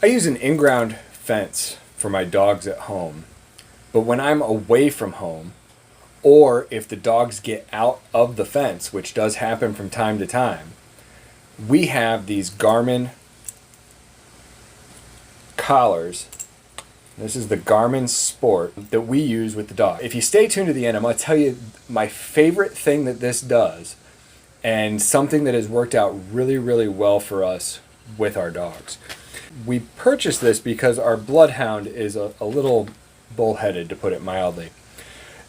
I use an in-ground fence for my dogs at home, but when I'm away from home, or if the dogs get out of the fence, which does happen from time to time, we have these Garmin collars. This is the Garmin Sport that we use with the dog. If you stay tuned to the end, I'm going to tell you my favorite thing that this does, and something that has worked out really, really well for us with our dogs. We purchased this because our bloodhound is a little bullheaded, to put it mildly.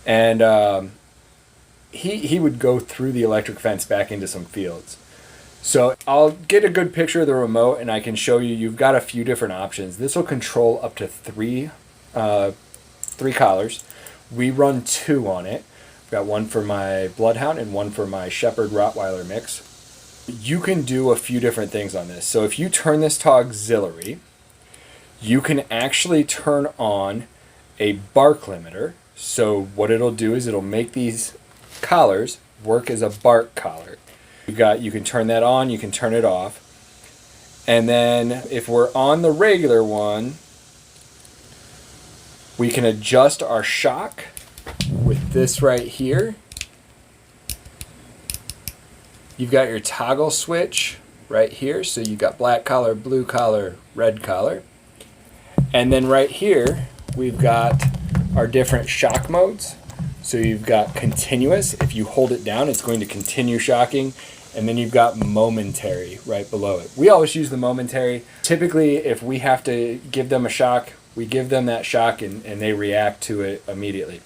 And he would go through the electric fence back into some fields. So I'll get a good picture of the remote and I can show you. You've got a few different options. This will control up to three collars. We run 2 on it. I've got one for my bloodhound and one for my Shepherd Rottweiler mix. You can do a few different things on this. So if you turn this to auxiliary, you can actually turn on a bark limiter. So what it'll do is it'll make these collars work as a bark collar. You can turn that on, you can turn it off. And then if we're on the regular one, we can adjust our shock with this right here. You've got your toggle switch right here. So you've got black collar, blue collar, red collar. And then right here, we've got our different shock modes. So you've got continuous. If you hold it down, it's going to continue shocking. And then you've got momentary right below it. We always use the momentary. Typically, if we have to give them a shock, we give them that shock and they react to it immediately.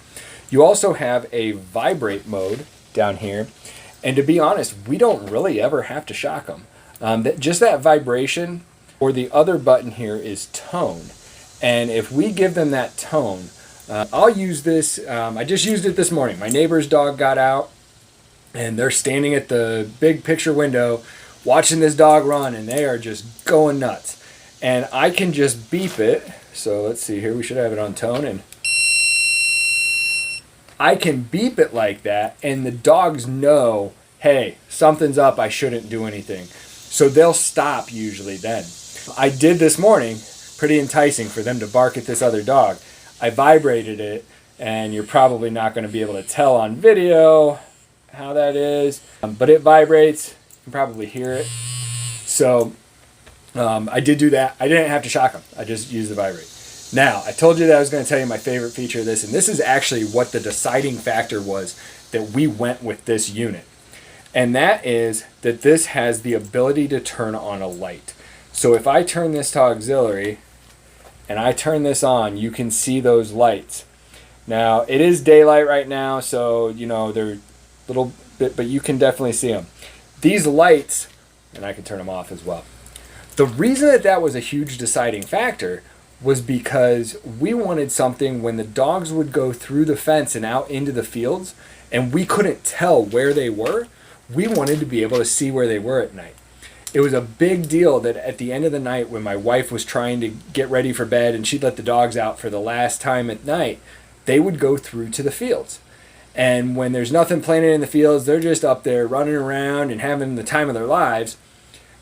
You also have a vibrate mode down here. And to be honest, we don't really ever have to shock them. Just that vibration, or the other button here is tone. And if we give them that tone, I'll use this. I just used it this morning. My neighbor's dog got out and they're standing at the big picture window watching this dog run and they are just going nuts. And I can just beep it. So let's see here. We should have it on tone. And I can beep it like that and the dogs know, hey, something's up. I shouldn't do anything. So they'll stop usually then. I did this morning. Pretty enticing for them to bark at this other dog. I vibrated it, and you're probably not going to be able to tell on video how that is, but it vibrates. You can probably hear it. So I did do that. I didn't have to shock them. I just used the vibrate. Now, I told you that I was going to tell you my favorite feature of this, and this is actually what the deciding factor was that we went with this unit. And that is that this has the ability to turn on a light. So if I turn this to auxiliary and I turn this on, you can see those lights. Now, it is daylight right now, so, you know, they're a little bit, but you can definitely see them. These lights, and I can turn them off as well. The reason that that was a huge deciding factor was because we wanted something when the dogs would go through the fence and out into the fields, and we couldn't tell where they were. We wanted to be able to see where they were at night. It was a big deal that at the end of the night when my wife was trying to get ready for bed and she'd let the dogs out for the last time at night, they would go through to the fields. And when there's nothing planted in the fields, they're just up there running around and having the time of their lives.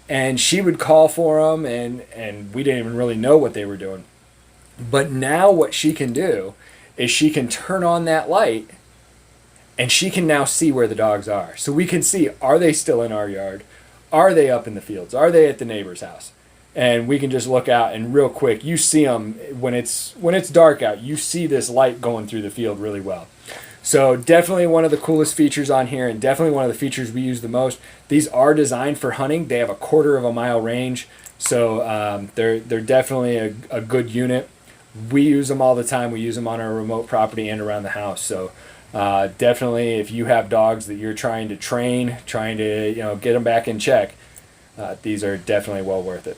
And she would call for them and we didn't even really know what they were doing. But now what she can do is she can turn on that light and she can now see where the dogs are. So we can see, are they still in our yard? Are they up in the fields? Are they at the neighbor's house? And we can just look out and real quick, you see them when it's dark out, you see this light going through the field really well. So definitely one of the coolest features on here and definitely one of the features we use the most. These are designed for hunting. They have a 1/4 of a mile range. So they're definitely a good unit. We use them all the time. We use them on our remote property and around the house. So definitely if you have dogs that you're trying to train, trying to get them back in check, these are definitely well worth it.